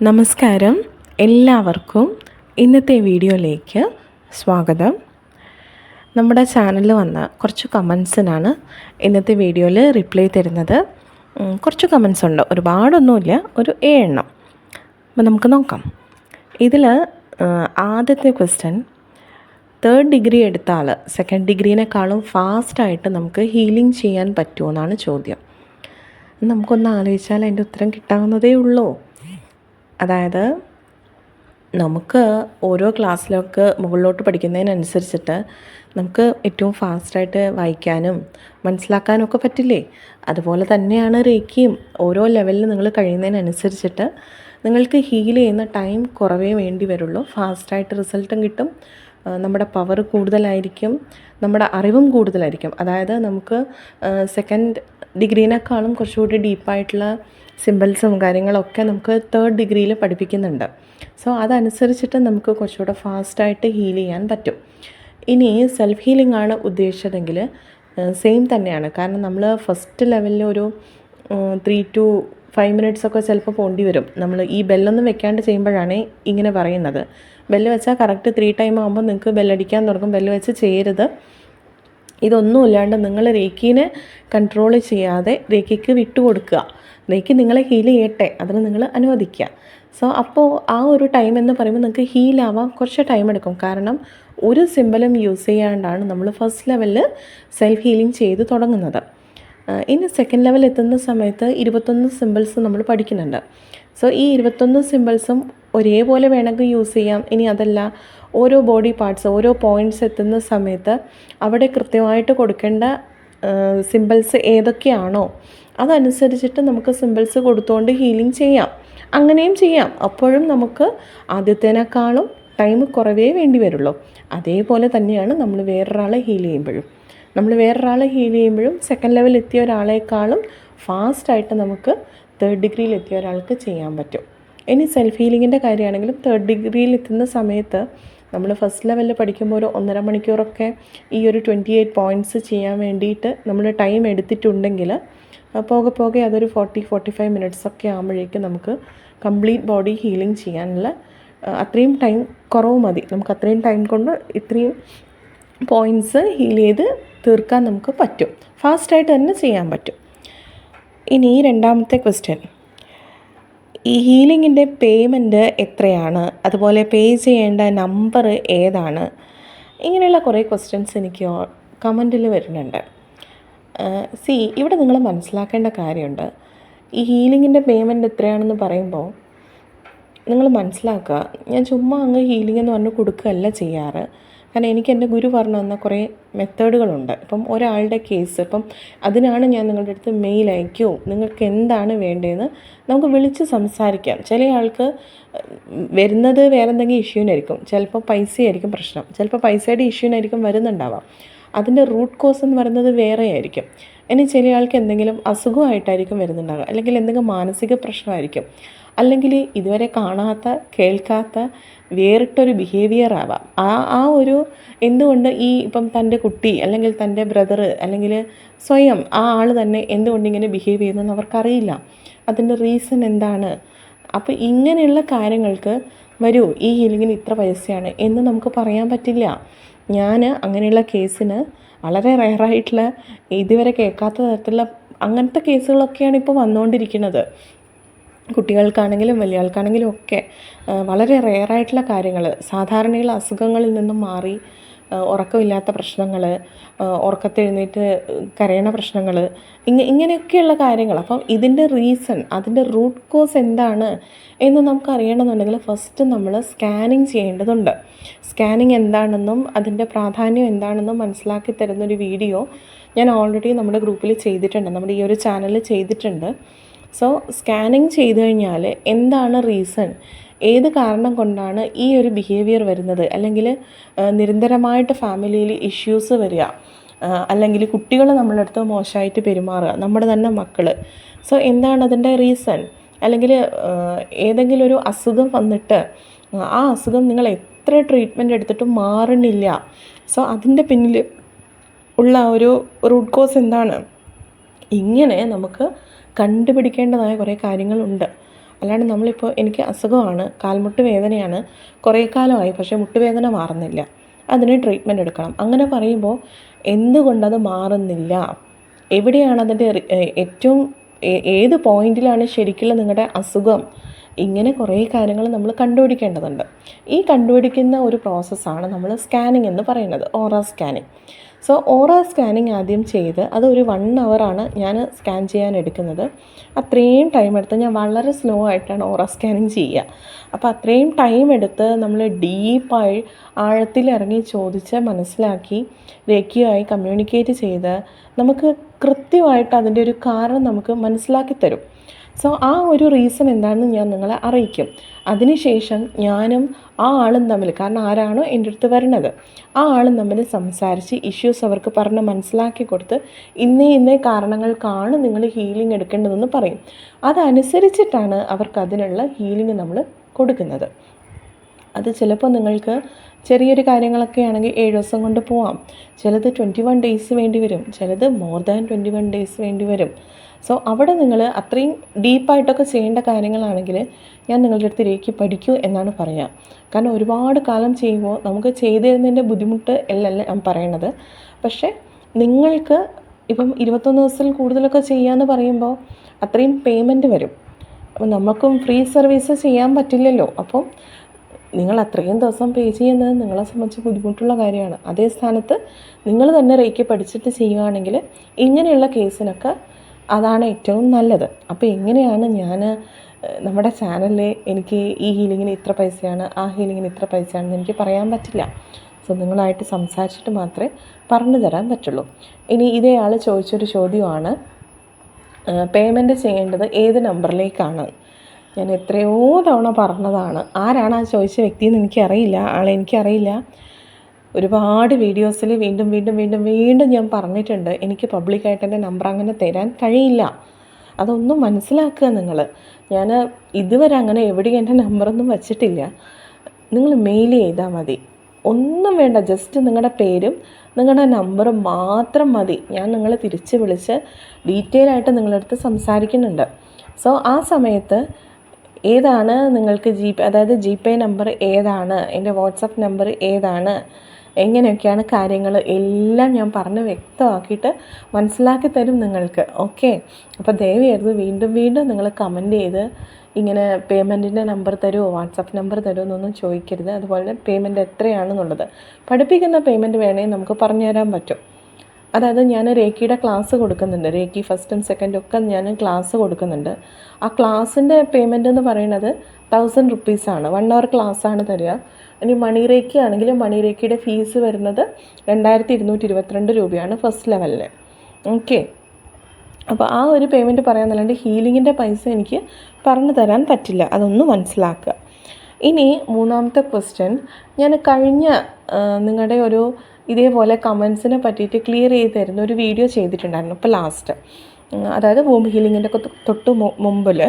നമസ്കാരം, എല്ലാവർക്കും ഇന്നത്തെ വീഡിയോയിലേക്ക് സ്വാഗതം. നമ്മുടെ ചാനലിൽ വന്ന കുറച്ച് കമൻസിനാണ് ഇന്നത്തെ വീഡിയോയിൽ റിപ്ലൈ തരുന്നത്. കുറച്ച് കമൻസ് ഉണ്ട്, ഒരുപാടൊന്നുമില്ല, ഒരു 7 എണ്ണം. അപ്പോൾ നമുക്ക് നോക്കാം. ഇതിൽ ആദ്യത്തെ ക്വസ്റ്റ്യൻ, 3rd ഡിഗ്രി എടുത്ത ആൾ 2nd ഡിഗ്രീനേക്കാളും ഫാസ്റ്റായിട്ട് നമുക്ക് ഹീലിംഗ് ചെയ്യാൻ പറ്റുമോ എന്നാണ് ചോദ്യം. നമുക്കൊന്ന് ആലോചിച്ചാൽ അതിൻ്റെ ഉത്തരം കിട്ടാവുന്നതേ ഉള്ളൂ. അതായത് നമുക്ക് ഓരോ ക്ലാസ്സിലൊക്കെ മുകളിലോട്ട് പഠിക്കുന്നതിനനുസരിച്ചിട്ട് നമുക്ക് ഏറ്റവും ഫാസ്റ്റായിട്ട് വായിക്കാനും മനസ്സിലാക്കാനും ഒക്കെ പറ്റില്ലേ? അതുപോലെ തന്നെയാണ് റേക്കിയും. ഓരോ ലെവലിൽ നിങ്ങൾ കഴിയുന്നതിനനുസരിച്ചിട്ട് നിങ്ങൾക്ക് ഹീൽ ചെയ്യുന്ന ടൈം കുറവേ വേണ്ടി വരുള്ളൂ. ഫാസ്റ്റായിട്ട് റിസൾട്ടും കിട്ടും, നമ്മുടെ പവർ കൂടുതലായിരിക്കും, നമ്മുടെ അറിവും കൂടുതലായിരിക്കും. അതായത് നമുക്ക് 2nd ഡിഗ്രീനേക്കാളും കുറച്ചുകൂടി ഡീപ്പായിട്ടുള്ള സിമ്പിൾസും കാര്യങ്ങളൊക്കെ നമുക്ക് 3rd ഡിഗ്രിയിൽ പഠിപ്പിക്കുന്നുണ്ട്. സോ അതനുസരിച്ചിട്ട് നമുക്ക് കുറച്ചുകൂടെ ഫാസ്റ്റായിട്ട് ഹീൽ ചെയ്യാൻ പറ്റും. ഇനി സെൽഫ് ഹീലിംഗ് ആണ് ഉദ്ദേശിച്ചതെങ്കിൽ സെയിം തന്നെയാണ്. കാരണം നമ്മൾ ഫസ്റ്റ് ലെവലിൽ ഒരു 3 to 5 minutes ഒക്കെ ചിലപ്പോൾ പോണ്ടി വരും. നമ്മൾ ഈ ബെല്ലൊന്നും വെക്കാണ്ട് ചെയ്യുമ്പോഴാണ് ഇങ്ങനെ പറയുന്നത്. ബെല്ല് വെച്ചാൽ കറക്റ്റ് 3 ടൈം ആകുമ്പോൾ നിങ്ങൾക്ക് ബെല്ലടിക്കാൻ തുടങ്ങും. ബെല്ല് വെച്ച് ചെയ്യരുത്. ഇതൊന്നുമില്ലാണ്ട് നിങ്ങൾ റേക്കീനെ കൺട്രോൾ ചെയ്യാതെ റേക്കിക്ക് വിട്ടുകൊടുക്കുക. റേക്കി നിങ്ങളെ ഹീൽ ചെയ്യട്ടെ, അതിന് നിങ്ങൾ അനുവദിക്കുക. സോ അപ്പോൾ ആ ഒരു ടൈം എന്ന് പറയുമ്പോൾ നിങ്ങൾക്ക് ഹീലാവാൻ കുറച്ച് ടൈം എടുക്കും. കാരണം ഒരു സിമ്പലും യൂസ് ചെയ്യാണ്ടാണ് നമ്മൾ ഫസ്റ്റ് ലെവലിൽ സെൽഫ് ഹീലിംഗ് ചെയ്ത് തുടങ്ങുന്നത്. ഇനി 2nd ലെവൽ എത്തുന്ന സമയത്ത് 21 സിമ്പിൾസ് നമ്മൾ പഠിക്കുന്നുണ്ട്. സോ ഈ 21 സിമ്പിൾസും ഒരേപോലെ വേണമെങ്കിൽ യൂസ് ചെയ്യാം. ഇനി അതല്ല, ഓരോ ബോഡി പാർട്സ്, ഓരോ പോയിൻറ്റ്സ് എത്തുന്ന സമയത്ത് അവിടെ കൃത്യമായിട്ട് കൊടുക്കേണ്ട സിമ്പിൾസ് ഏതൊക്കെയാണോ അതനുസരിച്ചിട്ട് നമുക്ക് സിമ്പിൾസ് കൊടുത്തുകൊണ്ട് ഹീലിംഗ് ചെയ്യാം. അങ്ങനെയും ചെയ്യാം. അപ്പോഴും നമുക്ക് ആദ്യത്തേനേക്കാളും ടൈം കുറവേ വേണ്ടി വരുള്ളൂ. അതേപോലെ തന്നെയാണ് നമ്മൾ വേറൊരാളെ ഹീൽ ചെയ്യുമ്പോഴും. 2nd ലെവൽ എത്തിയ ഒരാളെക്കാളും ഫാസ്റ്റായിട്ട് നമുക്ക് 3rd ഡിഗ്രിയിൽ എത്തിയ ഒരാൾക്ക് ചെയ്യാൻ പറ്റും. ഇനി സെൽഫ് ഹീലിങ്ങിൻ്റെ കാര്യമാണെങ്കിലും 3rd ഡിഗ്രിയിൽ എത്തുന്ന സമയത്ത് നമ്മൾ ഫസ്റ്റ് ലെവലിൽ പഠിക്കുമ്പോൾ ഒരു 1.5 മണിക്കൂറൊക്കെ ഈ ഒരു 28 പോയിൻറ്റ്സ് ചെയ്യാൻ വേണ്ടിയിട്ട് നമ്മൾ ടൈം എടുത്തിട്ടുണ്ടെങ്കിൽ പോകെ പോകെ അതൊരു 40-45 മിനിറ്റ്സ് ഒക്കെ ആകുമ്പോഴേക്കും നമുക്ക് കംപ്ലീറ്റ് ബോഡി ഹീലിംഗ് ചെയ്യാനുള്ള അത്രയും ടൈം കുറവ് മതി. നമുക്ക് അത്രയും ടൈം കൊണ്ട് ഇത്രയും പോയിൻറ്റ്സ് ഹീൽ ചെയ്ത് തീർക്കാൻ നമുക്ക് പറ്റും. ഫാസ്റ്റായിട്ട് തന്നെ ചെയ്യാൻ പറ്റും. ഇനി രണ്ടാമത്തെ ക്വസ്റ്റ്യൻ, ഈ ഹീലിങ്ങിൻ്റെ പേയ്മെൻറ്റ് എത്രയാണ്, അതുപോലെ പേ ചെയ്യേണ്ട നമ്പർ ഏതാണ്? ഇങ്ങനെയുള്ള കുറേ ക്വസ്റ്റ്യൻസ് എനിക്ക് കമൻറ്റിൽ വരുന്നുണ്ട്. ഇവിടെ നിങ്ങൾ മനസ്സിലാക്കേണ്ട കാര്യമുണ്ട്. ഈ ഹീലിങ്ങിൻ്റെ പേയ്മെൻറ്റ് എത്രയാണെന്ന് പറയുമ്പോൾ നിങ്ങൾ മനസ്സിലാക്കുക, ഞാൻ ചുമ്മാ അങ്ങ് ഹീലിംഗ് എന്ന് പറഞ്ഞ് കൊടുക്കുകയല്ല ചെയ്യാറ്. കാരണം എനിക്ക് എൻ്റെ ഗുരു പറഞ്ഞു തന്ന കുറേ മെത്തേഡുകളുണ്ട്. ഇപ്പം ഒരാളുടെ കേസ്, ഇപ്പം അതിനാണ് ഞാൻ നിങ്ങളുടെ അടുത്ത് മെയിൽ അയക്കുമോ, നിങ്ങൾക്ക് എന്താണ് വേണ്ടതെന്ന് നമുക്ക് വിളിച്ച് സംസാരിക്കാം. ചില ആൾക്ക് വരുന്നത് വേറെ എന്തെങ്കിലും ഇഷ്യൂവിനായിരിക്കും. ചിലപ്പോൾ പൈസയായിരിക്കും പ്രശ്നം, ചിലപ്പോൾ പൈസയുടെ ഇഷ്യൂവിനായിരിക്കും വരുന്നുണ്ടാവാം. അതിൻ്റെ റൂട്ട് കോസ് എന്ന് പറയുന്നത് വേറെ ആയിരിക്കും. ഇനി ചില ആൾക്ക് എന്തെങ്കിലും അസുഖമായിട്ടായിരിക്കും വരുന്നുണ്ടാവുക, അല്ലെങ്കിൽ എന്തെങ്കിലും മാനസിക പ്രശ്നമായിരിക്കും, അല്ലെങ്കിൽ ഇതുവരെ കാണാത്ത കേൾക്കാത്ത വേറിട്ടൊരു ബിഹേവിയർ ആവാം. ആ ഒരു എന്തുകൊണ്ട് ഇപ്പം തൻ്റെ കുട്ടി അല്ലെങ്കിൽ തൻ്റെ ബ്രദർ അല്ലെങ്കിൽ സ്വയം ആ ആൾ തന്നെ എന്തുകൊണ്ട് ഇങ്ങനെ ബിഹേവ് ചെയ്യുന്നതെന്ന് അവർക്കറിയില്ല. അതിൻ്റെ റീസൺ എന്താണ്? അപ്പോൾ ഇങ്ങനെയുള്ള കാര്യങ്ങൾക്ക് വരൂ ഈ ഹീലിങ്ങിന് ഇത്ര പൈസയാണ് എന്ന് നമുക്ക് പറയാൻ പറ്റില്ല. ഞാൻ അങ്ങനെയുള്ള കേസിന് വളരെ റെയറായിട്ടുള്ള, ഇതുവരെ കേൾക്കാത്ത തരത്തിലുള്ള അങ്ങനത്തെ കേസുകളൊക്കെയാണ് ഇപ്പോൾ വന്നുകൊണ്ടിരിക്കുന്നത്. കുട്ടികൾക്കാണെങ്കിലും വലിയ ആൾക്കാണെങ്കിലും ഒക്കെ വളരെ റെയറായിട്ടുള്ള കാര്യങ്ങൾ, സാധാരണയുള്ള അസുഖങ്ങളിൽ നിന്നും മാറി ഉറക്കമില്ലാത്ത പ്രശ്നങ്ങൾ, ഉറക്കത്തെഴുന്നേറ്റ് കരയണ പ്രശ്നങ്ങൾ, ഇങ്ങനെയൊക്കെയുള്ള കാര്യങ്ങൾ. അപ്പം ഇതിൻ്റെ റീസൺ, അതിൻ്റെ റൂട്ട് കോസ് എന്താണ് എന്ന് നമുക്ക് അറിയണമെന്നുണ്ടെങ്കിൽ ഫസ്റ്റ് നമ്മൾ സ്കാനിങ് ചെയ്യേണ്ടതുണ്ട്. സ്കാനിങ് എന്താണെന്നും അതിൻ്റെ പ്രാധാന്യം എന്താണെന്നും മനസ്സിലാക്കി തരുന്നൊരു വീഡിയോ ഞാൻ ഓൾറെഡി നമ്മുടെ ഗ്രൂപ്പിൽ ചെയ്തിട്ടുണ്ട്, നമ്മുടെ ഈ ഒരു ചാനലിൽ ചെയ്തിട്ടുണ്ട്. സോ സ്കാനിങ് ചെയ്ത് കഴിഞ്ഞാൽ എന്താണ് റീസൺ, ഏത് കാരണം കൊണ്ടാണ് ഈ ഒരു ബിഹേവിയർ വരുന്നത്, അല്ലെങ്കിൽ നിരന്തരമായിട്ട് ഫാമിലിയിൽ ഇഷ്യൂസ് വരിക, അല്ലെങ്കിൽ കുട്ടികൾ നമ്മളുടെ അടുത്ത് മോശമായിട്ട് പെരുമാറുക, നമ്മുടെ തന്നെ മക്കൾ. സോ എന്താണ് അതിൻ്റെ റീസൺ? അല്ലെങ്കിൽ ഏതെങ്കിലും ഒരു അസുഖം വന്നിട്ട് ആ അസുഖം നിങ്ങൾ എത്ര ട്രീറ്റ്മെൻറ്റ് എടുത്തിട്ടും മാറണില്ല. സോ അതിൻ്റെ പിന്നിൽ ഉള്ള ഒരു റൂട്ട് കോസ് എന്താണ്? ഇങ്ങനെ നമുക്ക് കണ്ടുപിടിക്കേണ്ടതായ കുറേ കാര്യങ്ങളുണ്ട്. അല്ലാണ്ട് നമ്മളിപ്പോൾ എനിക്ക് അസുഖമാണ്, കാൽമുട്ട് വേദനയാണ്, കുറേ കാലമായി പക്ഷേ മുട്ടുവേദന മാറുന്നില്ല, അതിന് ട്രീറ്റ്മെൻറ്റ് എടുക്കണം. അങ്ങനെ പറയുമ്പോൾ എന്തുകൊണ്ടത് മാറുന്നില്ല, എവിടെയാണ് അതിൻ്റെ ഏറ്റവും ഏത് പോയിന്റിലാണ് ശരിക്കുള്ള നിങ്ങളുടെ അസുഖം, ഇങ്ങനെ കുറേ കാര്യങ്ങൾ നമ്മൾ കണ്ടുപിടിക്കേണ്ടതുണ്ട്. ഈ കണ്ടുപിടിക്കുന്ന ഒരു പ്രോസസ്സാണ് നമ്മൾ സ്കാനിങ് എന്ന് പറയുന്നത്, ഓറ സ്കാനിങ്. സോ ഓറ സ്കാനിങ് ആദ്യം ചെയ്ത് അതൊരു 1 hour ഞാൻ സ്കാൻ ചെയ്യാൻ എടുക്കുന്നത്. അത്രയും ടൈം എടുത്ത് ഞാൻ വളരെ സ്ലോ ആയിട്ടാണ് ഓറ സ്കാനിങ് ചെയ്യുക. അപ്പോൾ അത്രയും ടൈം എടുത്ത് നമ്മൾ ഡീപ്പായി ആഴത്തിലിറങ്ങി ചോദിച്ച് മനസ്സിലാക്കി രേഖയുമായി കമ്മ്യൂണിക്കേറ്റ് ചെയ്ത് നമുക്ക് കൃത്യമായിട്ട് അതിൻ്റെ ഒരു കാരണം നമുക്ക് മനസ്സിലാക്കി തരും. സോ ആ ഒരു റീസൺ എന്താണെന്ന് ഞാൻ നിങ്ങളെ അറിയിക്കും. അതിനുശേഷം ഞാനും ആ ആളും തമ്മിൽ, കാരണം ആരാണോ എൻ്റെ അടുത്ത് വരുന്നത് ആ ആളും തമ്മിൽ സംസാരിച്ച് ഇഷ്യൂസ് അവർക്ക് പറഞ്ഞ് മനസ്സിലാക്കി കൊടുത്ത് ഇന്നേ കാരണങ്ങൾക്കാണ് നിങ്ങൾ ഹീലിംഗ് എടുക്കേണ്ടതെന്ന് പറയും. അതനുസരിച്ചിട്ടാണ് അവർക്ക് അതിനുള്ള ഹീലിംഗ് നമ്മൾ കൊടുക്കുന്നത്. അത് ചിലപ്പോൾ നിങ്ങൾക്ക് ചെറിയൊരു കാര്യങ്ങളൊക്കെ ആണെങ്കിൽ 7 ദിവസം കൊണ്ട് പോവാം, ചിലത് 21 days വേണ്ടി വരും, ചിലത് മോർ ദാൻ 21 days വേണ്ടി വരും. സോ അവിടെ നിങ്ങൾ അത്രയും ഡീപ്പായിട്ടൊക്കെ ചെയ്യേണ്ട കാര്യങ്ങളാണെങ്കിൽ ഞാൻ നിങ്ങളുടെ അടുത്ത് രേഖ പഠിക്കൂ എന്നാണ് പറയുക. കാരണം ഒരുപാട് കാലം ചെയ്യുമ്പോൾ നമുക്ക് ചെയ്തു തരുന്നതിൻ്റെ ബുദ്ധിമുട്ട് അല്ലല്ല ഞാൻ പറയണത്. പക്ഷേ നിങ്ങൾക്ക് ഇപ്പം 21 ദിവസത്തിൽ കൂടുതലൊക്കെ ചെയ്യാമെന്ന് പറയുമ്പോൾ അത്രയും പേയ്മെൻറ്റ് വരും. അപ്പം നമുക്കും ഫ്രീ സർവീസ് ചെയ്യാൻ പറ്റില്ലല്ലോ. അപ്പം നിങ്ങൾ അത്രയും ദിവസം പേ ചെയ്യുന്നത് നിങ്ങളെ സംബന്ധിച്ച് ബുദ്ധിമുട്ടുള്ള കാര്യമാണ്. അതേ സ്ഥാനത്ത് നിങ്ങൾ തന്നെ റേക്ക് പഠിച്ചിട്ട് ചെയ്യുകയാണെങ്കിൽ ഇങ്ങനെയുള്ള കേസിനൊക്കെ അതാണ് ഏറ്റവും നല്ലത്. അപ്പോൾ എങ്ങനെയാണ് ഞാൻ നമ്മുടെ ചാനലിൽ എനിക്ക് ഈ ഹീലിങ്ങിന് ഇത്ര പൈസയാണ്, ആ ഹീലിങ്ങിന് ഇത്ര പൈസയാണെന്ന് എനിക്ക് പറയാൻ പറ്റില്ല. സോ നിങ്ങളായിട്ട് സംസാരിച്ചിട്ട് മാത്രമേ പറഞ്ഞു തരാൻ പറ്റുള്ളൂ. ഇനി ഇതേ ആൾ ചോദിച്ചൊരു ചോദ്യമാണ്, പേയ്മെൻറ്റ് ചെയ്യേണ്ടത് ഏത് നമ്പറിലേക്കാണ്. ഞാൻ എത്രയോ തവണ പറഞ്ഞതാണ്. ആരാണ് ആ ചോദിച്ച വ്യക്തിയെന്ന് എനിക്കറിയില്ല, എനിക്കറിയില്ല. ഒരുപാട് വീഡിയോസിൽ വീണ്ടും ഞാൻ പറഞ്ഞിട്ടുണ്ട്. എനിക്ക് പബ്ലിക്കായിട്ട് എൻ്റെ നമ്പർ അങ്ങനെ തരാൻ കഴിയില്ല. അതൊന്നും മനസ്സിലാക്കുക നിങ്ങൾ. ഞാൻ ഇതുവരെ അങ്ങനെ എവിടെയും എൻ്റെ നമ്പറൊന്നും വച്ചിട്ടില്ല. നിങ്ങൾ മെയിൽ ചെയ്താൽ മതി, ഒന്നും വേണ്ട. ജസ്റ്റ് നിങ്ങളുടെ പേരും നിങ്ങളുടെ നമ്പറും മാത്രം മതി. ഞാൻ നിങ്ങളെ തിരിച്ച് വിളിച്ച് ഡീറ്റെയിൽ ആയിട്ട് നിങ്ങളുടെ അടുത്ത് സംസാരിക്കുന്നുണ്ട്. സോ ആ സമയത്ത് ഏതാണ് നിങ്ങൾക്ക് അതായത് ജി പേ നമ്പർ ഏതാണ്, എൻ്റെ വാട്സപ്പ് നമ്പർ ഏതാണ്, എങ്ങനെയൊക്കെയാണ് കാര്യങ്ങൾ എല്ലാം ഞാൻ പറഞ്ഞ് വ്യക്തമാക്കിയിട്ട് മനസ്സിലാക്കി തരും നിങ്ങൾക്ക്. ഓക്കെ, അപ്പോൾ ദയവായിരുന്നു വീണ്ടും നിങ്ങൾ കമൻറ്റ് ചെയ്ത് ഇങ്ങനെ പേയ്മെൻറ്റിൻ്റെ നമ്പർ തരുമോ, വാട്സപ്പ് നമ്പർ തരുമോ എന്നൊന്നും ചോദിക്കരുത്. അതുപോലെ പേയ്മെൻറ്റ് എത്രയാണെന്നുള്ളത് പഠിപ്പിക്കുന്ന പേയ്മെൻറ്റ് വേണമെങ്കിൽ നമുക്ക് പറഞ്ഞു തരാൻ പറ്റും. അതായത് ഞാൻ രേഖയുടെ ക്ലാസ് കൊടുക്കുന്നുണ്ട്, രേഖി ഫസ്റ്റും സെക്കൻഡും ഒക്കെ ഞാൻ ക്ലാസ് കൊടുക്കുന്നുണ്ട്. ആ ക്ലാസ്സിൻ്റെ പേയ്മെൻറ്റ് എന്ന് പറയുന്നത് 1000 rupees ആണ്. 1 hour ക്ലാസ്സാണ് തരിക. ഇനി മണിരേഖ ആണെങ്കിൽ മണിരേഖയുടെ ഫീസ് വരുന്നത് 2222 രൂപയാണ് ഫസ്റ്റ് ലെവലിൽ. ഓക്കെ, അപ്പോൾ ആ ഒരു പേയ്മെൻറ്റ് പറയാമെന്നല്ലാണ്ട് ഹീലിങ്ങിൻ്റെ പൈസ എനിക്ക് പറഞ്ഞു തരാൻ പറ്റില്ല, അതൊന്ന് മനസ്സിലാക്കുക. ഇനി മൂന്നാമത്തെ ക്വസ്റ്റ്യൻ, ഞാൻ കഴിഞ്ഞ നിങ്ങളുടെ ഒരു ഇതേപോലെ കമൻസിനെ പറ്റിയിട്ട് ക്ലിയർ ചെയ്ത് തരുന്ന ഒരു വീഡിയോ ചെയ്തിട്ടുണ്ടായിരുന്നു ഇപ്പോൾ ലാസ്റ്റ്. അതായത് വൂംബ് ഹീലിങ്ങിൻ്റെ തൊട്ട് മുമ്പിൽ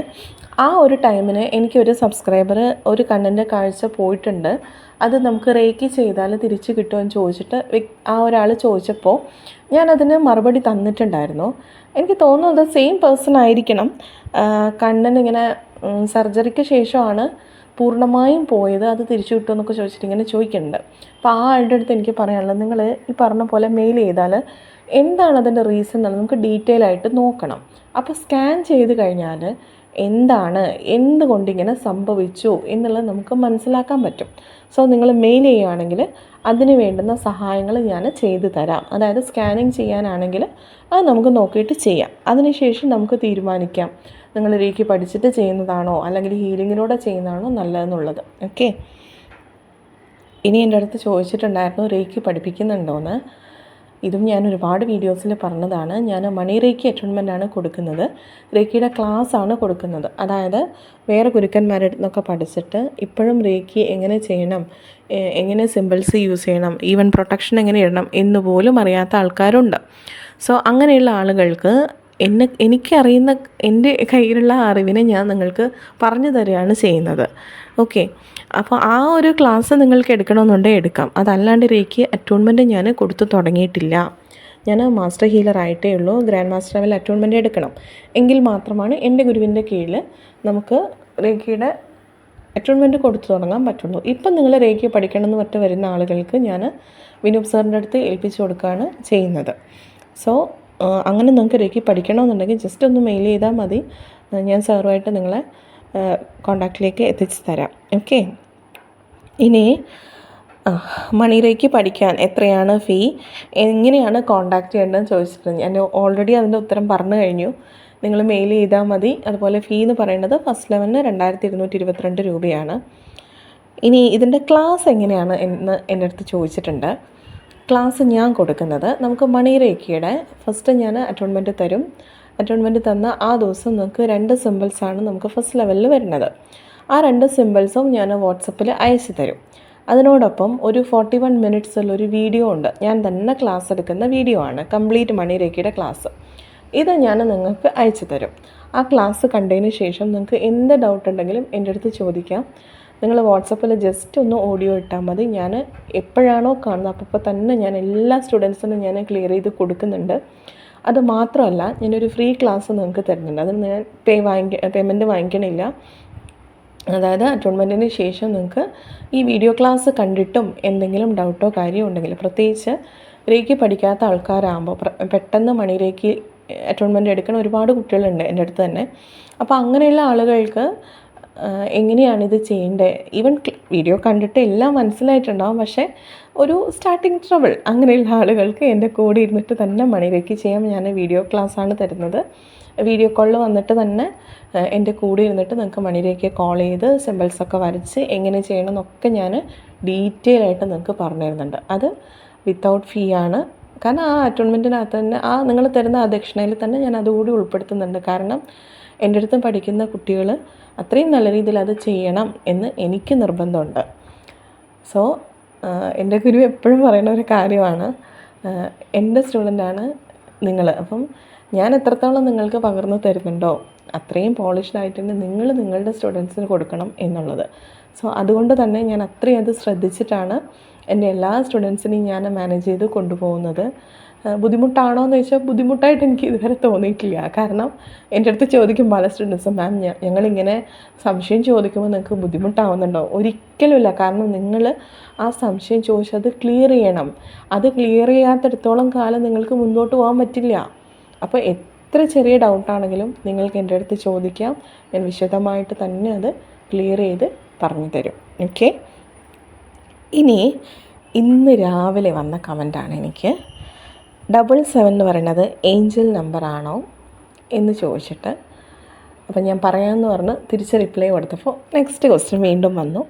ആ ഒരു ടൈമിന് എനിക്കൊരു സബ്സ്ക്രൈബർ ഒരു കണ്ണിൻ്റെ കാഴ്ച പോയിട്ടുണ്ട്, അത് നമുക്ക് റേക്കി ചെയ്താൽ തിരിച്ച് കിട്ടുമെന്ന് ചോദിച്ചിട്ട് ആ ഒരാൾ ചോദിച്ചപ്പോൾ ഞാനതിന് മറുപടി തന്നിട്ടുണ്ടായിരുന്നു. എനിക്ക് തോന്നുന്നത് സെയിം പേഴ്സൺ ആയിരിക്കണം. കണ്ണിനിങ്ങനെ സർജറിക്ക് ശേഷമാണ് പൂർണ്ണമായും പോയത്, അത് തിരിച്ചു കിട്ടുമെന്നൊക്കെ ചോദിച്ചിട്ട് ഇങ്ങനെ ചോദിക്കുന്നുണ്ട്. അപ്പോൾ ആ ആളുടെ അടുത്ത് എനിക്ക് പറയാനുള്ളത്, നിങ്ങൾ ഈ പറഞ്ഞ പോലെ മെയിൽ ചെയ്താൽ എന്താണ് അതിൻ്റെ റീസൺ എന്നുള്ളത് നമുക്ക് ഡീറ്റെയിൽ ആയിട്ട് നോക്കണം. അപ്പോൾ സ്കാൻ ചെയ്ത് കഴിഞ്ഞാൽ എന്തുകൊണ്ടിങ്ങനെ സംഭവിച്ചു എന്നുള്ളത് നമുക്ക് മനസ്സിലാക്കാൻ പറ്റും. സോ നിങ്ങൾ മെയിൽ ചെയ്യുകയാണെങ്കിൽ അതിന് വേണ്ടുന്ന സഹായങ്ങൾ ഞാൻ ചെയ്തു തരാം. അതായത് സ്കാനിങ് ചെയ്യാനാണെങ്കിൽ അത് നമുക്ക് നോക്കിയിട്ട് ചെയ്യാം. അതിനുശേഷം നമുക്ക് തീരുമാനിക്കാം നിങ്ങൾ രേഖ പഠിച്ചിട്ട് ചെയ്യുന്നതാണോ അല്ലെങ്കിൽ ഹീലിങ്ങിലൂടെ ചെയ്യുന്നതാണോ നല്ലതെന്നുള്ളത്. ഓക്കെ, ഇനി എൻ്റെ അടുത്ത് ചോദിച്ചിട്ടുണ്ടായിരുന്നു രേഖ പഠിപ്പിക്കുന്നുണ്ടോയെന്ന്. ഇതും ഞാൻ ഒരുപാട് വീഡിയോസിൽ പറഞ്ഞതാണ്. ഞാൻ മണി റേക്കി അറ്റോൺമെൻറ്റാണ് കൊടുക്കുന്നത്, റേക്കിയുടെ ക്ലാസ്സാണ് കൊടുക്കുന്നത്. അതായത് വേറെ ഗുരുക്കന്മാരുടെ നിന്നൊക്കെ പഠിച്ചിട്ട് ഇപ്പോഴും റേക്കി എങ്ങനെ ചെയ്യണം, എങ്ങനെ സിമ്പിൾസ് യൂസ് ചെയ്യണം, ഈവൻ പ്രൊട്ടക്ഷൻ എങ്ങനെ ഇടണം എന്നുപോലും അറിയാത്ത ആൾക്കാരുണ്ട്. സോ അങ്ങനെയുള്ള ആളുകൾക്ക് എനിക്കറിയുന്ന എൻ്റെ കയ്യിലുള്ള അറിവിനെ ഞാൻ നിങ്ങൾക്ക് പറഞ്ഞു തരികയാണ് ചെയ്യുന്നത്. ഓക്കെ, അപ്പോൾ ആ ഒരു ക്ലാസ് നിങ്ങൾക്ക് എടുക്കണമെന്നുണ്ടെങ്കിൽ എടുക്കാം. അതല്ലാണ്ട് രേഖി അറ്റോൺമെൻറ്റ് ഞാൻ കൊടുത്തു തുടങ്ങിയിട്ടില്ല. ഞാൻ മാസ്റ്റർ ഹീലർ ആയിട്ടേ ഉള്ളൂ. ഗ്രാൻഡ് മാസ്റ്റർ ലെവൽ അറ്റോൺമെൻറ്റ് എടുക്കണം എങ്കിൽ മാത്രമാണ് എൻ്റെ ഗുരുവിൻ്റെ കീഴിൽ നമുക്ക് റേക്കിയുടെ അറ്റോൺമെൻറ്റ് കൊടുത്തു തുടങ്ങാൻ പറ്റുള്ളൂ. ഇപ്പം നിങ്ങൾ റേക്കി പഠിക്കണമെന്ന് പറഞ്ഞിട്ട് വരുന്ന ആളുകൾക്ക് ഞാൻ വിനൂപ് സാറിൻ്റെ അടുത്ത് ഏൽപ്പിച്ചു കൊടുക്കുകയാണ് ചെയ്യുന്നത്. സോ അങ്ങനെ നിങ്ങൾക്ക് റേക്കി പഠിക്കണമെന്നുണ്ടെങ്കിൽ ജസ്റ്റ് ഒന്ന് മെയിൽ ചെയ്താൽ മതി. ഞാൻ സാറുമായിട്ട് നിങ്ങളെ കോൺടാക്റ്റിലേക്ക് എത്തിച്ചു തരാം. ഓക്കെ. ഇനി മണി റേക്കി പഠിക്കാൻ എത്രയാണ് ഫീ, എങ്ങനെയാണ് കോൺടാക്റ്റ് ചെയ്യേണ്ടതെന്ന് ചോദിച്ചിട്ടുണ്ട്. ഞാൻ ഓൾറെഡി അതിൻ്റെ ഉത്തരം പറഞ്ഞു കഴിഞ്ഞു. നിങ്ങൾ മെയിൽ ചെയ്താൽ മതി. അതുപോലെ ഫീ എന്ന് പറയുന്നത് ഫസ്റ്റ് ലെവലിന് 2222 രൂപയാണ്. ഇനി ഇതിൻ്റെ ക്ലാസ് എങ്ങനെയാണ് എന്ന് എൻ്റെ അടുത്ത് ചോദിച്ചിട്ടുണ്ട്. ക്ലാസ് ഞാൻ കൊടുക്കുന്നത് നമുക്ക് മണി റേക്കിയുടെ ഫസ്റ്റ് ഞാൻ അറ്റോൺമെൻറ്റ് തരും. അറ്റോൺമെൻറ്റ് തന്ന ആ ദിവസം നമുക്ക് 2 സിമ്പിൾസാണ് നമുക്ക് ഫസ്റ്റ് ലെവലിൽ വരുന്നത്. ആ 2 സിമ്പിൾസും ഞാൻ വാട്സപ്പിൽ അയച്ചു തരും. അതിനോടൊപ്പം ഒരു 41 മിനിറ്റ്സുള്ളൊരു വീഡിയോ ഉണ്ട്. ഞാൻ തന്നെ ക്ലാസ് എടുക്കുന്ന വീഡിയോ ആണ്, കംപ്ലീറ്റ് മണി റേക്കിയുടെ ക്ലാസ്. ഇത് ഞാൻ നിങ്ങൾക്ക് അയച്ചു തരും. ആ ക്ലാസ് കണ്ടതിന് ശേഷം നിങ്ങൾക്ക് എന്ത് ഡൗട്ട് ഉണ്ടെങ്കിലും എൻ്റെ അടുത്ത് ചോദിക്കാം. നിങ്ങൾ വാട്സപ്പിൽ ജസ്റ്റ് ഒന്ന് ഓഡിയോ ഇട്ടാൽ മതി. ഞാൻ എപ്പോഴാണോ കാണുന്നത് അപ്പോൾ തന്നെ ഞാൻ എല്ലാ സ്റ്റുഡൻസിനും ഞാൻ ക്ലിയർ ചെയ്ത് കൊടുക്കുന്നുണ്ട്. അത് മാത്രമല്ല, ഞാനൊരു ഫ്രീ ക്ലാസ് നിങ്ങൾക്ക് തരുന്നുണ്ട്. അതിന് ഞാൻ പേയ്മെൻറ്റ് വാങ്ങിക്കണില്ല. അതായത് അറ്റോൺമെൻറ്റിന് ശേഷം നിങ്ങൾക്ക് ഈ വീഡിയോ ക്ലാസ് കണ്ടിട്ടും എന്തെങ്കിലും ഡൗട്ടോ കാര്യമോ ഉണ്ടെങ്കിൽ, പ്രത്യേകിച്ച് റേക്കി പഠിക്കാത്ത ആൾക്കാരാകുമ്പോൾ പെട്ടെന്ന് മണി റേക്കി അറ്റോൺമെൻറ്റ് എടുക്കുന്ന ഒരുപാട് കുട്ടികളുണ്ട് എൻ്റെ അടുത്ത് തന്നെ. അപ്പോൾ അങ്ങനെയുള്ള ആളുകൾക്ക് എങ്ങനെയാണിത് ചെയ്യേണ്ടത്, ഈവൻ വീഡിയോ കണ്ടിട്ട് എല്ലാം മനസ്സിലായിട്ടുണ്ടാവും, പക്ഷേ ഒരു സ്റ്റാർട്ടിങ് ട്രബിൾ അങ്ങനെയുള്ള ആളുകൾക്ക് എൻ്റെ കൂടെ ഇരുന്നിട്ട് തന്നെ മണി റേക്കി ചെയ്യാൻ ഞാൻ വീഡിയോ ക്ലാസ്സാണ് തരുന്നത്. വീഡിയോ കോളിൽ വന്നിട്ട് തന്നെ എൻ്റെ കൂടെ ഇരുന്നിട്ട് നിങ്ങൾക്ക് മണി റേക്കിയെ കോൾ ചെയ്ത് സിമ്പിൾസൊക്കെ വരച്ച് എങ്ങനെ ചെയ്യണമെന്നൊക്കെ ഞാൻ ഡീറ്റെയിൽ ആയിട്ട് നിങ്ങൾക്ക് പറഞ്ഞു തരുന്നുണ്ട്. അത് വിത്തൗട്ട് ഫീ ആണ്. കാരണം ആ അറ്റോൺമെൻറ്റിനകത്ത് തന്നെ നിങ്ങൾ തരുന്ന ആ ദക്ഷിണയിൽ തന്നെ ഞാൻ അതുകൂടി ഉൾപ്പെടുത്തുന്നുണ്ട്. കാരണം എൻ്റെ അടുത്ത് പഠിക്കുന്ന കുട്ടികൾ അത്രയും നല്ല രീതിയിൽ അത് ചെയ്യണം എന്ന് എനിക്ക് നിർബന്ധമുണ്ട്. സോ എൻ്റെ ഗുരു എപ്പോഴും പറയുന്ന ഒരു കാര്യമാണ്, എൻ്റെ സ്റ്റുഡൻ്റാണ് നിങ്ങൾ. അപ്പം ഞാൻ എത്രത്തോളം നിങ്ങൾക്ക് പകർന്നു തരുന്നുണ്ടോ അത്രയും പോളിഷ്ഡ് ആയിട്ട് തന്നെ നിങ്ങൾ നിങ്ങളുടെ സ്റ്റുഡൻസിന് കൊടുക്കണം എന്നുള്ളത്. സോ അതുകൊണ്ട് തന്നെ ഞാൻ അത്രയും അത് ശ്രദ്ധിച്ചിട്ടാണ് എൻ്റെ എല്ലാ സ്റ്റുഡൻസിനെയും ഞാൻ മാനേജ് ചെയ്ത് കൊണ്ടുപോകുന്നത്. ബുദ്ധിമുട്ടാണോ എന്ന് ചോദിച്ചാൽ ബുദ്ധിമുട്ടായിട്ട് എനിക്ക് ഇതുവരെ തോന്നിയിട്ടില്ല. കാരണം എൻ്റെ അടുത്ത് ചോദിക്കും പല സ്റ്റുഡൻസും, മാം ഞങ്ങളിങ്ങനെ സംശയം ചോദിക്കുമ്പോൾ നിങ്ങൾക്ക് ബുദ്ധിമുട്ടാവുന്നുണ്ടോ? ഒരിക്കലുമില്ല. കാരണം നിങ്ങൾ ആ സംശയം ചോദിച്ചത് ക്ലിയർ ചെയ്യണം. അത് ക്ലിയർ ചെയ്യാത്തിടത്തോളം കാലം നിങ്ങൾക്ക് മുന്നോട്ട് പോകാൻ പറ്റില്ല. അപ്പോൾ എത്ര ചെറിയ ഡൗട്ടാണെങ്കിലും നിങ്ങൾക്ക് എൻ്റെ അടുത്ത് ചോദിക്കാം. ഞാൻ വിശദമായിട്ട് തന്നെ അത് ക്ലിയർ ചെയ്ത് പറഞ്ഞു തരും. ഓക്കെ. ഇനി ഇന്ന് രാവിലെ വന്ന കമൻറ്റാണ് എനിക്ക് 77 എന്ന് പറയുന്നത് ഏഞ്ചൽ നമ്പറാണോ എന്ന് ചോദിച്ചിട്ട്. അപ്പം ഞാൻ പറയാമെന്ന് പറഞ്ഞ് തിരിച്ച് റിപ്ലൈ കൊടുത്തപ്പോൾ നെക്സ്റ്റ് ക്വസ്റ്റ്യൻ വീണ്ടും വന്നു.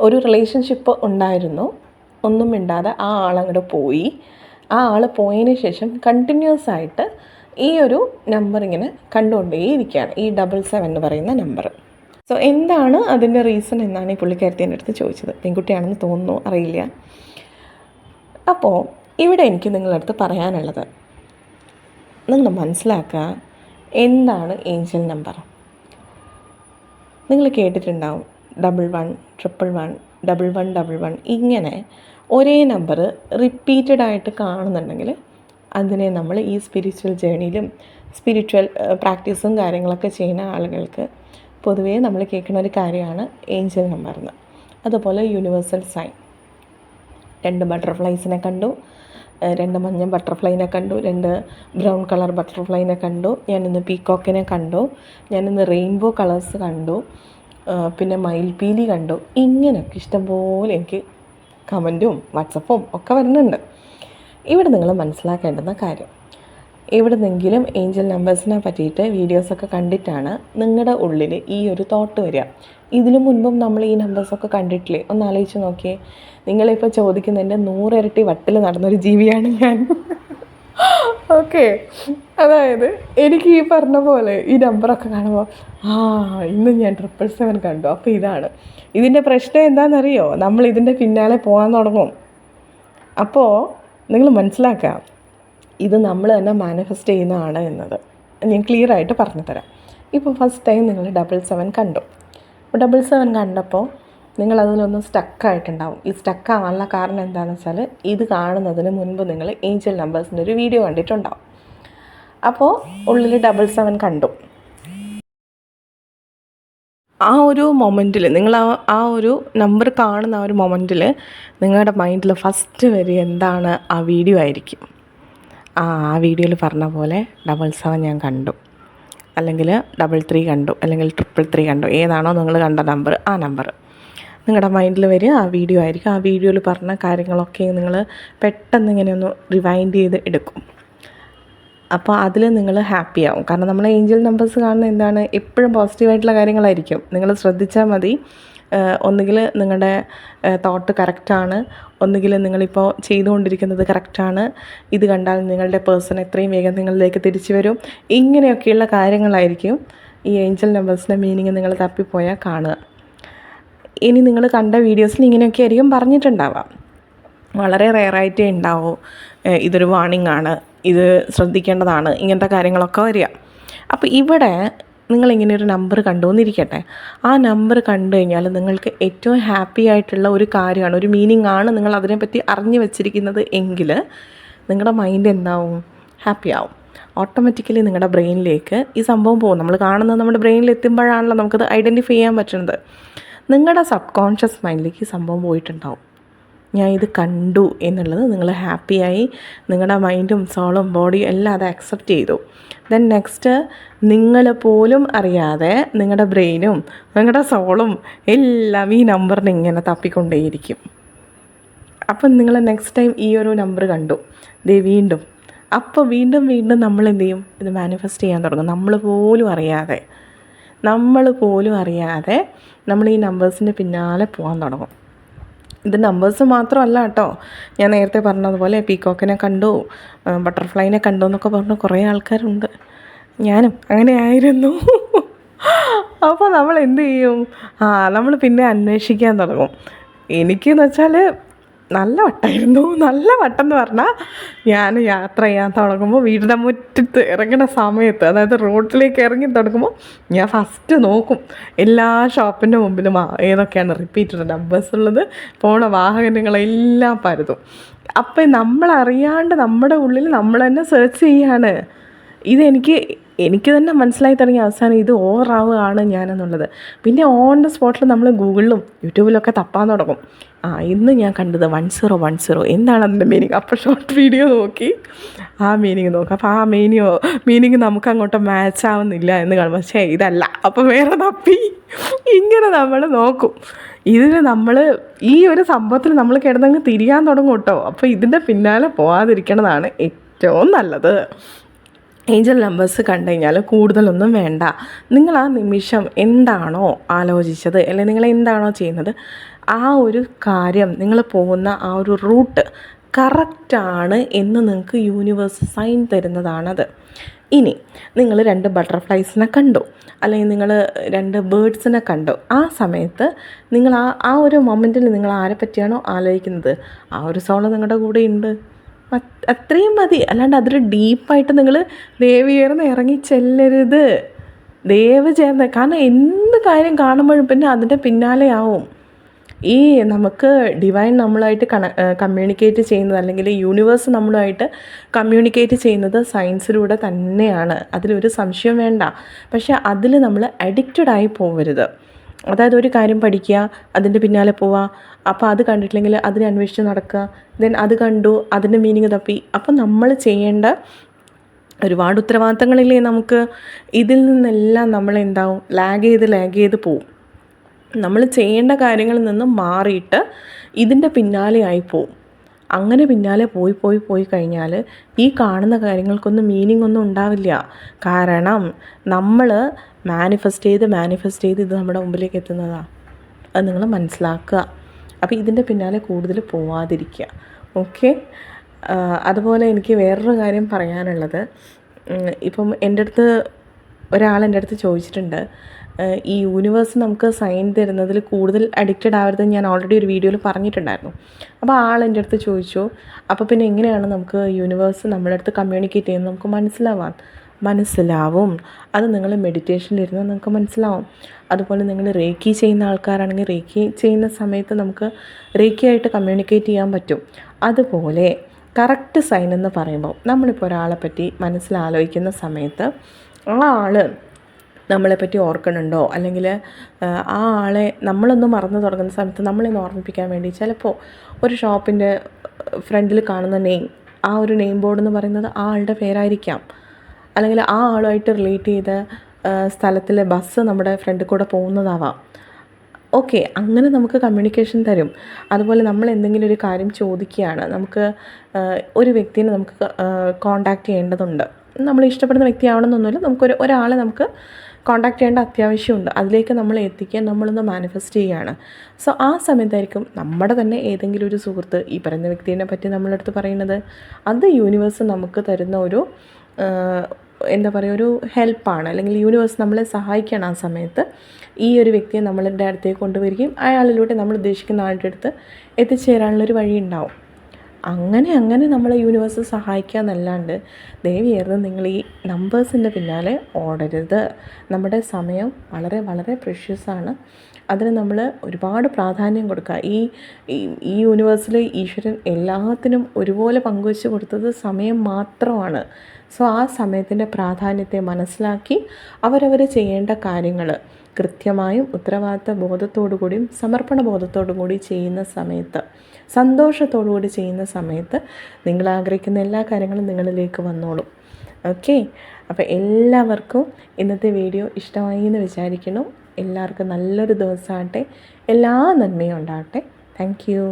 ഒരു റിലേഷൻഷിപ്പ് ഉണ്ടായിരുന്നു, ഒന്നും മിണ്ടാതെ ആ ആളങ്ങോട്ട് പോയി. ആ ആൾ പോയതിന് ശേഷം കണ്ടിന്യൂസ് ആയിട്ട് ഈ ഒരു നമ്പർ ഇങ്ങനെ കണ്ടുകൊണ്ടേയിരിക്കുകയാണ്, ഈ 77 എന്ന് പറയുന്ന നമ്പർ. സോ എന്താണ് അതിൻ്റെ റീസൺ എന്നാണ് ഈ പുള്ളിക്കാരത്തി എൻ്റെ അടുത്ത് ചോദിച്ചത്. പെൺകുട്ടിയാണെന്ന് തോന്നുന്നു, അറിയില്ല. അപ്പോൾ ഇവിടെ എനിക്ക് നിങ്ങളുടെ അടുത്ത് പറയാനുള്ളത്, നിങ്ങൾ മനസ്സിലാക്കുക എന്താണ് ഏഞ്ചൽ നമ്പർ. നിങ്ങൾ കേട്ടിട്ടുണ്ടാവും 11 111 11 11 ഇങ്ങനെ ഒരേ നമ്പർ റിപ്പീറ്റഡ് ആയിട്ട് കാണുന്നുണ്ടെങ്കിൽ അതിനെ നമ്മൾ ഈ സ്പിരിച്വൽ ജേണിയിലും സ്പിരിച്വൽ പ്രാക്ടീസും കാര്യങ്ങളൊക്കെ ചെയ്യുന്ന ആളുകൾക്ക് പൊതുവേ നമ്മൾ കേൾക്കുന്ന ഒരു കാര്യമാണ് ഏഞ്ചൽ നമ്പർ എന്ന്. അതുപോലെ യൂണിവേഴ്സൽ സൈൻ, 2 ബട്ടർഫ്ലൈസിനെ കണ്ടു, 2 മഞ്ഞ ബട്ടർഫ്ലൈനെ കണ്ടു, 2 ബ്രൗൺ കളർ ബട്ടർഫ്ലൈനെ കണ്ടു, ഞാനിന്ന് പീക്കോക്കിനെ കണ്ടു, ഞാനിന്ന് റെയിൻബോ കളേഴ്സ് കണ്ടു, പിന്നെ മയിൽപീലി കണ്ടു. ഇങ്ങനെയൊക്കെ ഇഷ്ടംപോലെ എനിക്ക് കമൻറ്റും വാട്സപ്പും ഒക്കെ വരുന്നുണ്ട്. ഇവിടെ നിങ്ങൾ മനസ്സിലാക്കേണ്ടുന്ന കാര്യം, എവിടെ നിന്നെങ്കിലും ഏഞ്ചൽ നമ്പേഴ്സിനെ പറ്റിയിട്ട് വീഡിയോസൊക്കെ കണ്ടിട്ടാണ് നിങ്ങളുടെ ഉള്ളിൽ ഈ ഒരു തോട്ട് വരിക. ഇതിനു മുൻപും നമ്മൾ ഈ നമ്പേഴ്സൊക്കെ കണ്ടിട്ടില്ലേ? ഒന്ന് ആലോചിച്ച് നോക്കിയേ. നിങ്ങളിപ്പോൾ ചോദിക്കുന്നതിൻ്റെ 100 ഇരട്ടി വട്ടിൽ നടന്നൊരു ജീവിയാണ് ഞാൻ. ഓക്കെ. അതായത് എനിക്ക് ഈ പറഞ്ഞ പോലെ ഈ നമ്പറൊക്കെ കാണുമ്പോൾ ഇന്ന് ഞാൻ 777 കണ്ടു, അപ്പോൾ ഇതാണ് ഇതിൻ്റെ പ്രശ്നം. എന്താണെന്നറിയോ? നമ്മൾ ഇതിൻ്റെ പിന്നാലെ പോകാൻ തുടങ്ങും. അപ്പോൾ നിങ്ങൾ മനസ്സിലാക്കുക, ഇത് നമ്മൾ തന്നെ മാനിഫെസ്റ്റ് ചെയ്യുന്നതാണ് എന്നത് ഞാൻ ക്ലിയർ ആയിട്ട് പറഞ്ഞു തരാം. ഇപ്പോൾ ഫസ്റ്റ് ടൈം നിങ്ങൾ 77 കണ്ടു. അപ്പോൾ 77 കണ്ടപ്പോൾ നിങ്ങളതിലൊന്ന് സ്റ്റക്കായിട്ടുണ്ടാവും. ഈ സ്റ്റക്കാവാനുള്ള കാരണം എന്താണെന്ന് വെച്ചാൽ ഇത് കാണുന്നതിന് മുൻപ് നിങ്ങൾ ഏഞ്ചൽ നമ്പേഴ്സിൻ്റെ ഒരു വീഡിയോ കണ്ടിട്ടുണ്ടാവും. അപ്പോൾ ഉള്ളിൽ 77 കണ്ടു. ആ ഒരു മൊമെൻറ്റിൽ നിങ്ങൾ ആ ഒരു നമ്പർ കാണുന്ന ആ ഒരു മൊമെൻറ്റിൽ നിങ്ങളുടെ മൈൻഡിൽ ഫസ്റ്റ് വരിക എന്താണ്? ആ വീഡിയോ ആയിരിക്കും. ആ വീഡിയോയിൽ പറഞ്ഞ പോലെ 777 ഞാൻ കണ്ടു, അല്ലെങ്കിൽ 33 കണ്ടു, അല്ലെങ്കിൽ 333 കണ്ടു, ഏതാണോ നിങ്ങൾ കണ്ട നമ്പർ ആ നമ്പർ നിങ്ങളുടെ മൈൻഡിൽ വരിക ആ വീഡിയോ ആയിരിക്കും. ആ വീഡിയോയിൽ പറഞ്ഞ കാര്യങ്ങളൊക്കെ നിങ്ങൾ പെട്ടെന്ന് ഇങ്ങനെ ഒന്ന് റിവൈൻഡ് ചെയ്ത് എടുക്കും. അപ്പോൾ അതിൽ നിങ്ങൾ ഹാപ്പി ആവും. കാരണം നമ്മൾ ഏഞ്ചൽ നമ്പേഴ്സ് കാണുന്നത് എന്താണ്? എപ്പോഴും പോസിറ്റീവായിട്ടുള്ള കാര്യങ്ങളായിരിക്കും. നിങ്ങൾ ശ്രദ്ധിച്ചാൽ മതി. ഒന്നുകിൽ നിങ്ങളുടെ തോട്ട് കറക്റ്റാണ്, ഒന്നുകിൽ നിങ്ങളിപ്പോൾ ചെയ്തുകൊണ്ടിരിക്കുന്നത് കറക്റ്റാണ്, ഇത് കണ്ടാൽ നിങ്ങളുടെ പേഴ്സൺ എത്രയും വേഗം നിങ്ങളിലേക്ക് തിരിച്ചു വരും, ഇങ്ങനെയൊക്കെയുള്ള കാര്യങ്ങളായിരിക്കും ഈ ഏഞ്ചൽ നമ്പേഴ്സിൻ്റെ മീനിങ് നിങ്ങൾ തപ്പിപ്പോയാൽ കാണുക. ഇനി നിങ്ങൾ കണ്ട വീഡിയോസിൽ ഇങ്ങനെയൊക്കെ ആയിരിക്കും പറഞ്ഞിട്ടുണ്ടാവാം. വളരെ റെയറായിട്ടേ ഉണ്ടാവും ഇതൊരു വാണിംഗ് ആണ്, ഇത് ശ്രദ്ധിക്കേണ്ടതാണ്, ഇങ്ങനത്തെ കാര്യങ്ങളൊക്കെ വരിക. അപ്പോൾ ഇവിടെ നിങ്ങളിങ്ങനെ ഒരു നമ്പർ കണ്ടുവന്നിരിക്കട്ടെ. ആ നമ്പർ കണ്ടു കഴിഞ്ഞാൽ നിങ്ങൾക്ക് ഏറ്റവും ഹാപ്പി ആയിട്ടുള്ള ഒരു കാര്യമാണ്, ഒരു മീനിങ് ആണ് നിങ്ങൾ അതിനെപ്പറ്റി അറിഞ്ഞു വെച്ചിരിക്കുന്നത് എങ്കിൽ നിങ്ങളുടെ മൈൻഡ് എന്താവും? ഹാപ്പി ആവും. ഓട്ടോമാറ്റിക്കലി നിങ്ങളുടെ ബ്രെയിനിലേക്ക് ഈ സംഭവം പോകും. നമ്മൾ കാണുന്നത് നമ്മുടെ ബ്രെയിനിൽ എത്തുമ്പോഴാണല്ലോ നമുക്കത് ഐഡൻറ്റിഫൈ ചെയ്യാൻ പറ്റുന്നത്. നിങ്ങളുടെ സബ് കോൺഷ്യസ് മൈൻഡിലേക്ക് ഈ സംഭവം പോയിട്ടുണ്ടാവും. ഞാൻ ഇത് കണ്ടു എന്നുള്ളത് നിങ്ങൾ ഹാപ്പിയായി, നിങ്ങളുടെ മൈൻഡും സോളും ബോഡിയും എല്ലാം അത് അക്സെപ്റ്റ് ചെയ്തു. ദെൻ നെക്സ്റ്റ് നിങ്ങൾ പോലും അറിയാതെ നിങ്ങളുടെ ബ്രെയിനും നിങ്ങളുടെ സോളും എല്ലാം ഈ നമ്പറിനെ ഇങ്ങനെ തപ്പിക്കൊണ്ടേയിരിക്കും. അപ്പം നിങ്ങൾ നെക്സ്റ്റ് ടൈം ഈ ഒരു നമ്പർ കണ്ടു, ദേ വീണ്ടും, അപ്പോൾ വീണ്ടും വീണ്ടും നമ്മൾ എന്ത് ചെയ്യും? ഇത് മാനിഫെസ്റ്റ് ചെയ്യാൻ തുടങ്ങും. നമ്മൾ പോലും അറിയാതെ നമ്മൾ ഈ നമ്പേഴ്സിൻ്റെ പിന്നാലെ പോകാൻ തുടങ്ങും. ഇത് നമ്പേഴ്സ് മാത്രമല്ല കേട്ടോ. ഞാൻ നേരത്തെ പറഞ്ഞതുപോലെ പീക്കോക്കിനെ കണ്ടു, ബട്ടർഫ്ലൈനെ കണ്ടു എന്നൊക്കെ പറഞ്ഞ് കുറേ ആൾക്കാരുണ്ട്. ഞാനും അങ്ങനെ ആയിരുന്നു. അപ്പോൾ നമ്മൾ എന്ത് ചെയ്യും? നമ്മൾ പിന്നെ അന്വേഷിക്കാൻ തുടങ്ങും. എനിക്കെന്ന് വെച്ചാൽ നല്ല വട്ടായിരുന്നു. നല്ല വട്ടം എന്ന് പറഞ്ഞാൽ ഞാൻ യാത്ര ചെയ്യാൻ തുടങ്ങുമ്പോൾ വീടിൻ്റെ മുറ്റത്ത് ഇറങ്ങുന്ന സമയത്ത്, അതായത് റോഡിലേക്ക് ഇറങ്ങി തുടങ്ങുമ്പോൾ ഞാൻ ഫസ്റ്റ് നോക്കും എല്ലാ ഷോപ്പിൻ്റെ മുമ്പിലും ഏതൊക്കെയാണ് റിപ്പീറ്റഡ് നമ്പേഴ്സ് ഉള്ളത്, പോണ വാഹനങ്ങളെല്ലാം പരതും. അപ്പം നമ്മളറിയാണ്ട് നമ്മുടെ ഉള്ളിൽ നമ്മൾ തന്നെ സെർച്ച് ചെയ്യാണ്. എനിക്ക് തന്നെ മനസ്സിലായി തുടങ്ങി അവസാനം ഇത് ഓവറാവുകയാണ് ഞാനെന്നുള്ളത്. പിന്നെ ഓൺ ദ സ്പോട്ടിൽ നമ്മൾ ഗൂഗിളിലും യൂട്യൂബിലൊക്കെ തപ്പാൻ തുടങ്ങും. ഇന്ന് ഞാൻ കണ്ടത് 1010 എന്താണ് അതിൻ്റെ മീനിങ്? അപ്പോൾ ഷോർട്ട് വീഡിയോ നോക്കി ആ മീനിങ് നോക്കും. അപ്പോൾ ആ മീനിങ് നമുക്ക് അങ്ങോട്ട് മാച്ച് ആവുന്നില്ല എന്ന് കാണുമ്പോൾ പക്ഷേ ഇതല്ല, അപ്പോൾ വേറെ തപ്പി ഇങ്ങനെ നമ്മൾ നോക്കും. ഇതിൽ നമ്മൾ ഈ ഒരു സംഭവത്തിൽ നമ്മൾ കിടന്നങ്ങ് തിരിയാൻ തുടങ്ങും കേട്ടോ. അപ്പോൾ ഇതിൻ്റെ പിന്നാലെ പോകാതിരിക്കണതാണ് ഏറ്റവും നല്ലത്. ഏഞ്ചൽ നമ്പേഴ്സ് കണ്ടു കഴിഞ്ഞാൽ കൂടുതലൊന്നും വേണ്ട. നിങ്ങൾ ആ നിമിഷം എന്താണോ ആലോചിച്ചത്, അല്ലെങ്കിൽ നിങ്ങൾ എന്താണോ ചെയ്യുന്നത്, ആ ഒരു കാര്യം, നിങ്ങൾ പോകുന്ന ആ ഒരു റൂട്ട് കറക്റ്റാണ് എന്ന് നിങ്ങൾക്ക് യൂണിവേഴ്സ് സൈൻ തരുന്നതാണത്. ഇനി നിങ്ങൾ 2 ബട്ടർഫ്ലൈസിനെ കണ്ടു, അല്ലെങ്കിൽ നിങ്ങൾ 2 ബേർഡ്സിനെ കണ്ടു. ആ സമയത്ത് നിങ്ങൾ ആ ഒരു മൊമെൻറ്റിൽ നിങ്ങൾ ആരെ പറ്റിയാണോ ആലോചിക്കുന്നത്, ആ ഒരു സോൾ നിങ്ങളുടെ കൂടെ ഉണ്ട്. അത്രയും മതി. അല്ലാണ്ട് അതൊരു ഡീപ്പായിട്ട് നിങ്ങൾ ദേവിയേർന്ന് ഇറങ്ങി ചെല്ലരുത്. ദയവ് ചേർന്ന്, കാരണം എന്ത് കാര്യം കാണുമ്പോഴും പിന്നെ അതിൻ്റെ പിന്നാലെ ആവും. ഈ നമുക്ക് ഡിവൈൻ നമ്മളുമായിട്ട് കമ്മ്യൂണിക്കേറ്റ് ചെയ്യുന്നത്, അല്ലെങ്കിൽ യൂണിവേഴ്സ് നമ്മളുമായിട്ട് കമ്മ്യൂണിക്കേറ്റ് ചെയ്യുന്നത് സയൻസിലൂടെ തന്നെയാണ്. അതിലൊരു സംശയം വേണ്ട. പക്ഷേ അതിൽ നമ്മൾ അഡിക്റ്റഡായി പോകരുത്. അതായത് ഒരു കാര്യം പഠിക്കുക, അതിൻ്റെ പിന്നാലെ പോവുക, അപ്പോൾ അത് കണ്ടിട്ടില്ലെങ്കിൽ അതിനെ അന്വേഷിച്ച് നടക്കുക, ദെൻ അത് കണ്ടു, അതിൻ്റെ മീനിങ് തപ്പി. അപ്പം നമ്മൾ ചെയ്യേണ്ട ഒരുപാട് ഉത്തരവാദിത്തങ്ങളില്ലേ നമുക്ക്. ഇതിൽ നിന്നെല്ലാം നമ്മളെന്താവും? ലാഗ് ചെയ്ത് പോവും. നമ്മൾ ചെയ്യേണ്ട കാര്യങ്ങളിൽ നിന്ന് മാറിയിട്ട് ഇതിൻ്റെ പിന്നാലെ ആയി പോവും. അങ്ങനെ പിന്നാലെ പോയി കഴിഞ്ഞാൽ ഈ കാണുന്ന കാര്യങ്ങൾക്കൊന്നും മീനിങ് ഒന്നും ഉണ്ടാവില്ല. കാരണം നമ്മൾ മാനിഫെസ്റ്റ് ചെയ്ത് ഇത് നമ്മുടെ മുമ്പിലേക്ക് എത്തുന്നതാണ്. അത് നിങ്ങൾ മനസ്സിലാക്കുക. അപ്പോൾ ഇതിൻ്റെ പിന്നാലെ കൂടുതൽ പോവാതിരിക്കുക. ഓക്കെ. അതുപോലെ എനിക്ക് വേറൊരു കാര്യം പറയാനുള്ളത്, ഇപ്പം ഒരാൾ എൻ്റെ അടുത്ത് ചോദിച്ചിട്ടുണ്ട്, ഈ യൂണിവേഴ്സ് നമുക്ക് സൈൻ തരുന്നതിൽ കൂടുതൽ അഡിക്റ്റഡ് ആവരുതെന്ന് ഞാൻ ഓൾറെഡി ഒരു വീഡിയോയിൽ പറഞ്ഞിട്ടുണ്ടായിരുന്നു. അപ്പോൾ ആൾ എൻ്റെ അടുത്ത് ചോദിച്ചു, അപ്പോൾ പിന്നെ എങ്ങനെയാണ് നമുക്ക് യൂണിവേഴ്സ് നമ്മുടെ അടുത്ത് കമ്മ്യൂണിക്കേറ്റ് ചെയ്യുന്നത് നമുക്ക് മനസ്സിലാവും. അത് നിങ്ങൾ മെഡിറ്റേഷനിലിരുന്ന് നിങ്ങൾക്ക് മനസ്സിലാവും. അതുപോലെ നിങ്ങൾ റേക്കി ചെയ്യുന്ന ആൾക്കാരാണെങ്കിൽ റേക്കി ചെയ്യുന്ന സമയത്ത് നമുക്ക് റേക്കിയായിട്ട് കമ്മ്യൂണിക്കേറ്റ് ചെയ്യാൻ പറ്റും. അതുപോലെ കറക്റ്റ് സൈൻ എന്ന് പറയുമ്പോൾ നമ്മളിപ്പോൾ ഒരാളെ പറ്റി മനസ്സിലാലോചിക്കുന്ന സമയത്ത് ആ ആൾ നമ്മളെപ്പറ്റി ഓർക്കണുണ്ടോ, അല്ലെങ്കിൽ ആ ആളെ നമ്മളൊന്ന് മറന്നു തുടങ്ങുന്ന സമയത്ത് നമ്മളെന്ന് ഓർമ്മിപ്പിക്കാൻ വേണ്ടി ചിലപ്പോൾ ഒരു ഷോപ്പിൻ്റെ ഫ്രണ്ടിൽ കാണുന്ന നെയിം, ആ ഒരു നെയിം ബോർഡ് എന്ന് പറയുന്നത് ആ ആളുടെ പേരായിരിക്കാം. അല്ലെങ്കിൽ ആ ആളുമായിട്ട് റിലേറ്റ് ചെയ്ത സ്ഥലത്തിലെ ബസ് നമ്മുടെ ഫ്രണ്ടിൽ കൂടെ പോകുന്നതാവാം. ഓക്കെ, അങ്ങനെ നമുക്ക് കമ്മ്യൂണിക്കേഷൻ തരും. അതുപോലെ നമ്മൾ എന്തെങ്കിലും ഒരു കാര്യം ചോദിക്കുകയാണ്, നമുക്ക് ഒരു വ്യക്തിനെ നമുക്ക് കോണ്ടാക്ട് ചെയ്യേണ്ടതുണ്ട്. നമ്മൾ ഇഷ്ടപ്പെടുന്ന വ്യക്തിയാവണമെന്നൊന്നുമില്ല, ഒരാളെ നമുക്ക് കോണ്ടാക്ട് ചെയ്യേണ്ട അത്യാവശ്യമുണ്ട്. അതിലേക്ക് നമ്മൾ എത്തിക്കാൻ നമ്മളൊന്ന് മാനിഫെസ്റ്റ് ചെയ്യുകയാണ്. സോ ആ സമയത്തായിരിക്കും നമ്മുടെ തന്നെ ഏതെങ്കിലും ഒരു സുഹൃത്ത് ഈ പറയുന്ന വ്യക്തിനെ പറ്റി നമ്മളടുത്ത് പറയുന്നത്. അത് യൂണിവേഴ്സ് നമുക്ക് തരുന്ന ഒരു എന്താ പറയുക, ഒരു ഹെൽപ്പാണ്. അല്ലെങ്കിൽ യൂണിവേഴ്സ് നമ്മളെ സഹായിക്കുകയാണ് ആ സമയത്ത്. ഈ ഒരു വ്യക്തിയെ നമ്മളുടെ അടുത്തേക്ക് കൊണ്ടുവരികയും അയാളിലൂടെ നമ്മൾ ഉദ്ദേശിക്കുന്ന ആളുടെ അടുത്ത് എത്തിച്ചേരാനുള്ളൊരു വഴി ഉണ്ടാവും. അങ്ങനെ നമ്മളെ യൂണിവേഴ്സ് സഹായിക്കുക എന്നല്ലാണ്ട് ദയവായിരുന്നു നിങ്ങൾ ഈ നമ്പേഴ്സിൻ്റെ പിന്നാലെ ഓടരുത്. നമ്മുടെ സമയം വളരെ വളരെ പ്രഷ്യസാണ്. അതിന് നമ്മൾ ഒരുപാട് പ്രാധാന്യം കൊടുക്കുക. ഈ യൂണിവേഴ്സിൽ ഈശ്വരൻ എല്ലാത്തിനും ഒരുപോലെ പങ്കുവെച്ച് കൊടുത്തത് സമയം മാത്രമാണ്. സോ ആ സമയത്തിൻ്റെ പ്രാധാന്യത്തെ മനസ്സിലാക്കി അവരവർ ചെയ്യേണ്ട കാര്യങ്ങൾ കൃത്യമായും ഉത്തരവാദിത്ത ബോധത്തോടു കൂടിയും സമർപ്പണ ബോധത്തോടു കൂടി ചെയ്യുന്ന സമയത്ത്, സന്തോഷത്തോടു കൂടി ചെയ്യുന്ന സമയത്ത് നിങ്ങൾ ആഗ്രഹിക്കുന്ന എല്ലാ കാര്യങ്ങളും നിങ്ങളിലേക്ക് വന്നോളും. ഓക്കെ, അപ്പോൾ എല്ലാവർക്കും ഇന്നത്തെ വീഡിയോ ഇഷ്ടമായി എന്ന് വിചാരിക്കുന്നു. എല്ലാവർക്കും നല്ലൊരു ദിവസമാകട്ടെ, എല്ലാ നന്മയും ഉണ്ടാകട്ടെ. Thank you.